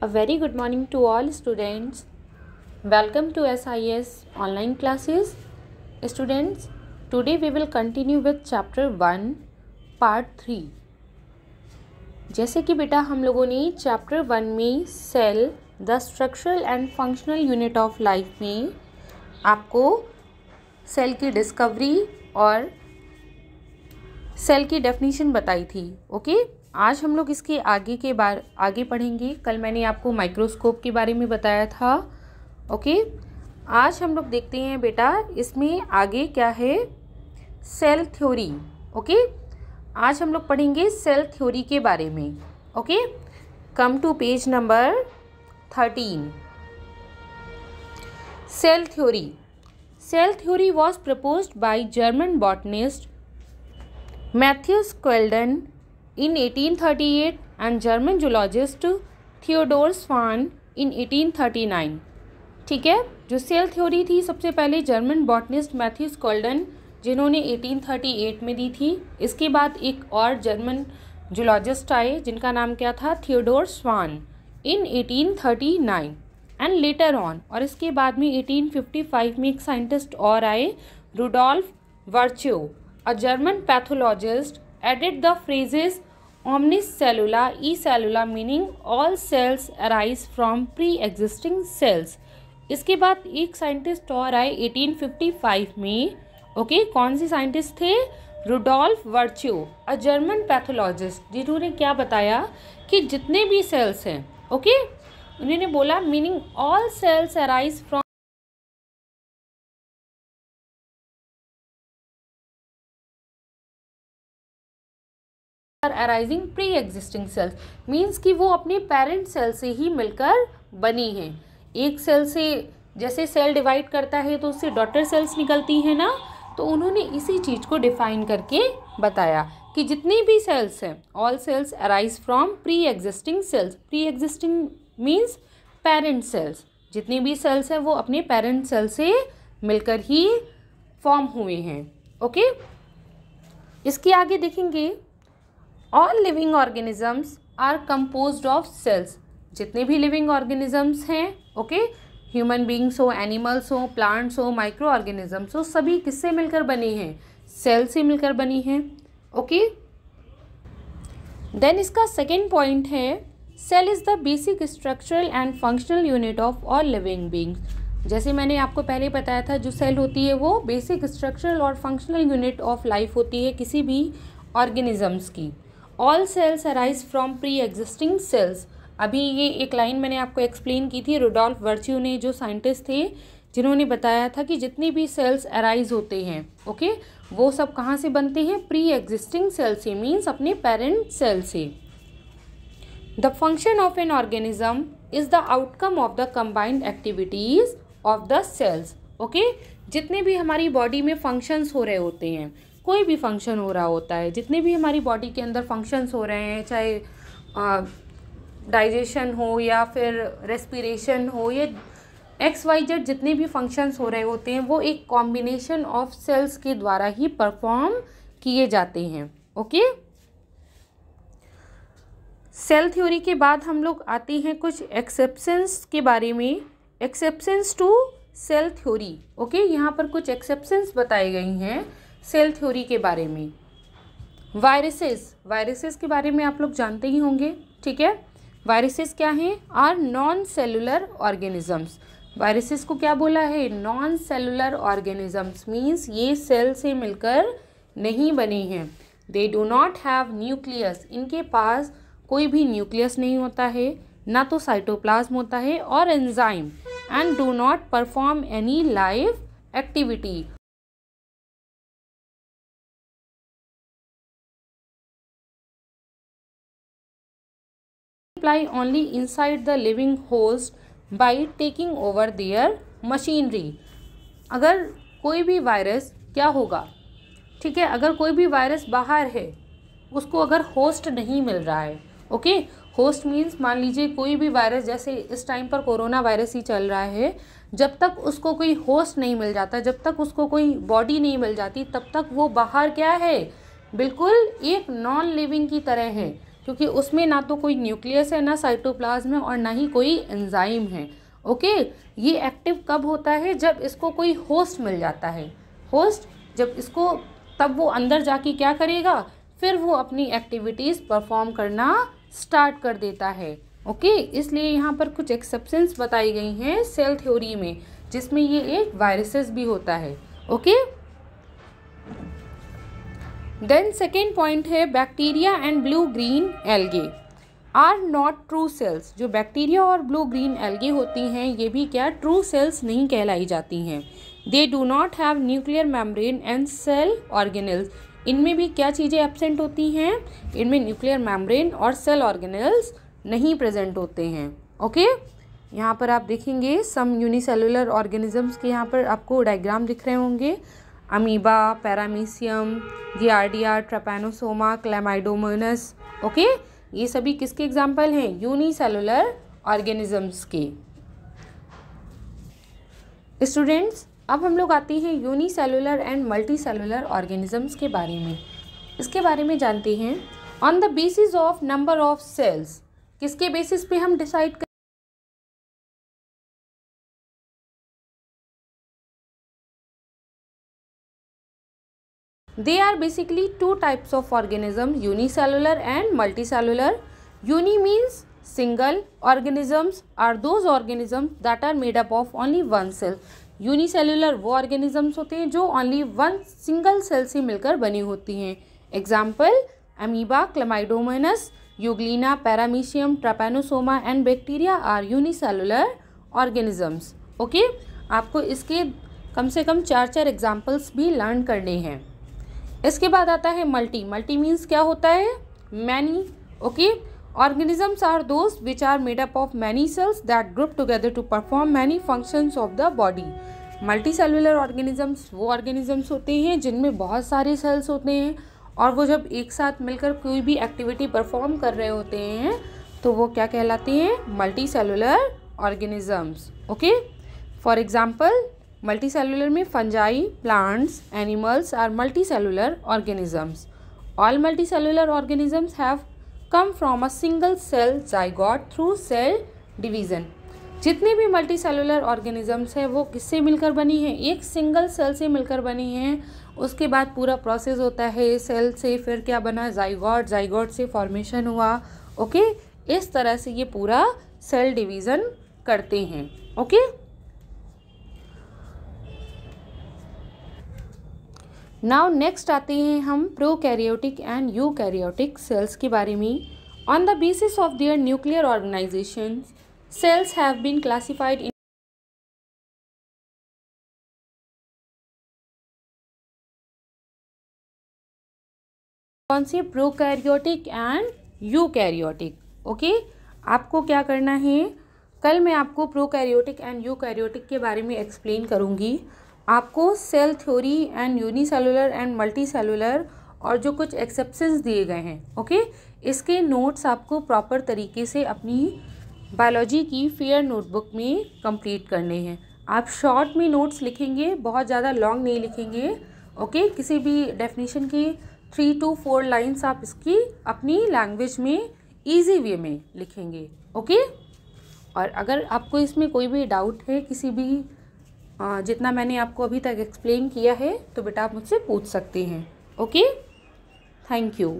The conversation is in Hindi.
A very good morning to all students. Welcome to SIS online classes. Students, today we will continue with chapter 1 part 3. जैसे कि बेटा हम लोगों ने चैप्टर 1 में cell the structural and functional unit of life में आपको सेल की डिस्कवरी और सेल की डेफिनेशन बताई थी. ओके, आज हम लोग इसके आगे पढ़ेंगे. कल मैंने आपको माइक्रोस्कोप के बारे में बताया था. ओके, आज हम लोग देखते हैं बेटा इसमें आगे क्या है, सेल थ्योरी. ओके, आज हम लोग पढ़ेंगे सेल थ्योरी के बारे में. Okay, come to page number 13. Cell theory. Cell theory was proposed by German botanist Matthias Schleiden in 1838 and German zoologist Theodor Schwann in 1839. ठीक है, जो सेल थ्योरी थी सबसे पहले जर्मन बॉटनिस्ट मैथ्यूस क्वेल्डन जिन्होंने 1838 में दी थी. इसके बाद एक और जर्मन जूलॉजिस्ट आए जिनका नाम क्या था, Theodor Schwann in 1839 and later on. और इसके बाद में 1855 में एक साइंटिस्ट और आए, Rudolf Virchow, a German pathologist, added the phrases omnis cellula e cellula meaning all cells arise from pre-existing cells. इसके बाद एक साइंटिस्ट और आए 1855 में. ओके, कौन से साइंटिस्ट थे, Rudolf Virchow, a German pathologist, जिन्होंने क्या बताया कि जितने भी सेल्स हैं, ओके, उन्होंने बोला meaning all cells arise from arising pre existing cells, means कि वो अपने पेरेंट सेल से ही मिलकर बनी हैं. एक सेल से जैसे सेल डिवाइड करता है तो उससे डॉटर सेल्स निकलती हैं ना, तो उन्होंने इसी चीज़ को डिफाइन करके बताया कि जितनी भी सेल्स हैं all cells arise from pre existing cells. Pre existing means parent cells. जितनी भी सेल्स हैं वो अपने पेरेंट सेल से मिलकर ही फॉर्म हुए हैं. ओके, इसके आगे देखेंगे, all living organisms are composed of cells. जितने भी लिविंग ऑर्गेनिजम्स हैं, ओके, ह्यूमन बींग्स हो, एनिमल्स हो, प्लांट्स हो, माइक्रो ऑर्गेनिजम्स हो, सभी किससे मिलकर बने हैं, सेल से मिलकर बनी हैं. ओके, देन इसका सेकेंड पॉइंट है, cell is the basic structural and functional unit of all living beings. जैसे मैंने आपको पहले बताया था, जो सेल होती है वो बेसिक स्ट्रक्चरल और फंक्शनल यूनिट ऑफ लाइफ होती है किसी भी ऑर्गेनिजम्स की. All cells arise from pre existing cells. अभी ये एक लाइन मैंने आपको एक्सप्लेन की थी, रुडोल्फ वर्च्यू ने, जो साइंटिस्ट थे जिन्होंने बताया था कि जितने भी सेल्स अराइज होते हैं, ओके, वो सब कहाँ से बनते हैं, प्री एग्जिस्टिंग सेल से, मीन्स अपने पेरेंट सेल से. The function of an organism is the outcome of the combined activities of the cells. Okay, जितने भी हमारी बॉडी में फंक्शंस हो रहे होते हैं, कोई भी फंक्शन हो रहा होता है, जितने भी हमारी बॉडी के अंदर फंक्शंस हो रहे हैं, चाहे डाइजेशन हो या फिर रेस्पिरेशन हो, या XYZ जितने भी फंक्शंस हो रहे होते हैं, वो एक कॉम्बिनेशन ऑफ सेल्स के द्वारा ही परफॉर्म किए जाते हैं. ओके, सेल थ्योरी के बाद हम लोग आते हैं कुछ एक्सेप्शंस के बारे में. Exceptions to cell theory. Okay, यहाँ पर कुछ एक्सेप्शंस बताई गई हैं सेल थ्योरी के बारे में. वायरसेस के बारे में आप लोग जानते ही होंगे. ठीक है, वायरसेस क्या हैं, are non cellular organisms. Viruses को क्या बोला है, नॉन सेलुलर ऑर्गेनिजम्स, मीन्स ये सेल से मिलकर नहीं बने हैं. They do not have nucleus. इनके पास कोई भी न्यूक्लियस नहीं होता है, ना तो साइटोप्लाज्म होता है और enzyme, and do not perform any life activity. Only inside the living host by taking over their machinery. अगर कोई भी वायरस क्या होगा, ठीक है, अगर कोई भी वायरस बाहर है, उसको अगर होस्ट नहीं मिल रहा है, ओके, होस्ट मीन्स मान लीजिए कोई भी वायरस, जैसे इस टाइम पर कोरोना वायरस ही चल रहा है, जब तक उसको कोई होस्ट नहीं मिल जाता, जब तक उसको कोई बॉडी नहीं मिल जाती, तब तक वो बाहर क्या है, बिल्कुल एक नॉन लिविंग की तरह है. क्योंकि उसमें ना तो कोई न्यूक्लियस है, ना साइटोप्लाज्म है और ना ही कोई एंजाइम है। ओके, ये एक्टिव कब होता है? जब इसको कोई होस्ट मिल जाता है। होस्ट जब इसको, तब वो अंदर जाके क्या करेगा, फिर वो अपनी एक्टिविटीज़ परफॉर्म करना स्टार्ट कर देता है। ओके, इसलिए यहाँ पर कुछ एक्सेप्शंस बताई गई हैं सेल थ्योरी में, जिसमें ये एक वायरसेस भी होता है। ओके, देन सेकेंड पॉइंट है bacteria and blue green algae are not true cells. जो बैक्टीरिया और ब्लू ग्रीन एल्गे होती हैं ये भी क्या ट्रू सेल्स नहीं कहलाई जाती हैं। They do not have nuclear membrane and cell organelles. इनमें भी क्या चीज़ें एब्सेंट होती हैं? इनमें न्यूक्लियर मेम्ब्रेन और सेल ऑर्गेनेल्स नहीं प्रेजेंट होते हैं। ओके, यहाँ पर आप देखेंगे सम यूनिसेलुलर ऑर्गेनिजम्स के यहाँ पर आपको डायग्राम दिख रहे होंगे। Amoeba, paramecium, giardia, trypanosoma, chlamydomonas. Okay, ये सभी किसके एग्जाम्पल हैं? यूनिसेलुलर ऑर्गेनिजम्स के। स्टूडेंट्स, अब हम लोग आते हैं यूनिसेलुलर एंड मल्टीसेलुलर ऑर्गेनिजम्स के बारे में। इसके बारे में जानते हैं on the basis of number of cells. किसके बेसिस पे हम decide They are basically two types of organisms, unicellular and multicellular. Uni means single. Organisms are those organisms that are made up of only one cell. Unicellular वो organisms होते हैं जो only one single cell से मिलकर बनी होती हैं। Example, amoeba, chlamydomonas, euglena, paramecium, trypanosoma and bacteria are unicellular organisms. Okay, आपको इसके कम से कम 4 एग्जाम्पल्स भी लर्न करने हैं। इसके बाद आता है मल्टी। मल्टी मीन्स क्या होता है? Many. Okay, organisms are those which are made up of many cells that group together to perform many functions of the body. Multi cellular organisms वो ऑर्गेनिजम्स होते हैं जिनमें बहुत सारे सेल्स होते हैं और वो जब एक साथ मिलकर कोई भी एक्टिविटी परफॉर्म कर रहे होते हैं तो वो क्या कहलाते हैं? Multi cellular organisms. Okay, for example multicellular में fungi, plants, animals are multicellular organisms. All multicellular organisms have come from a single cell zygote through cell division. जितने भी मल्टीसेलुलर ऑर्गेनिजम्स हैं वो किससे मिलकर बनी हैं? एक सिंगल सेल से मिलकर बनी हैं। उसके बाद पूरा प्रोसेस होता है, सेल से फिर क्या बना? जाइगोट, जाइगोट से फॉर्मेशन हुआ। ओके, इस तरह से ये पूरा सेल डिवीज़न करते हैं। ओके, नाउ नेक्स्ट आते हैं हम प्रोकैरियोटिक एंड यूकैरियोटिक सेल्स के बारे में। On the basis of their nuclear organisation cells have been classified in कौन से? Prokaryotic and eukaryotic. ओके, आपको क्या करना है? कल मैं आपको प्रोकैरियोटिक एंड यूकैरियोटिक के बारे में एक्सप्लेन करूँगी। आपको cell theory and unicellular and multicellular और जो कुछ एक्सेप्शंस दिए गए हैं, ओके, इसके नोट्स आपको प्रॉपर तरीके से अपनी बायोलॉजी की फेयर नोटबुक में कंप्लीट करने हैं। आप शॉर्ट में नोट्स लिखेंगे, बहुत ज़्यादा लॉन्ग नहीं लिखेंगे। ओके, किसी भी डेफिनेशन की 3 to 4 लाइन्स आप इसकी अपनी लैंग्वेज में ईजी वे में लिखेंगे। ओके, और अगर आपको इसमें कोई भी डाउट है, किसी भी जितना मैंने आपको अभी तक एक्सप्लेन किया है, तो बेटा आप मुझसे पूछ सकते हैं। Okay, thank you.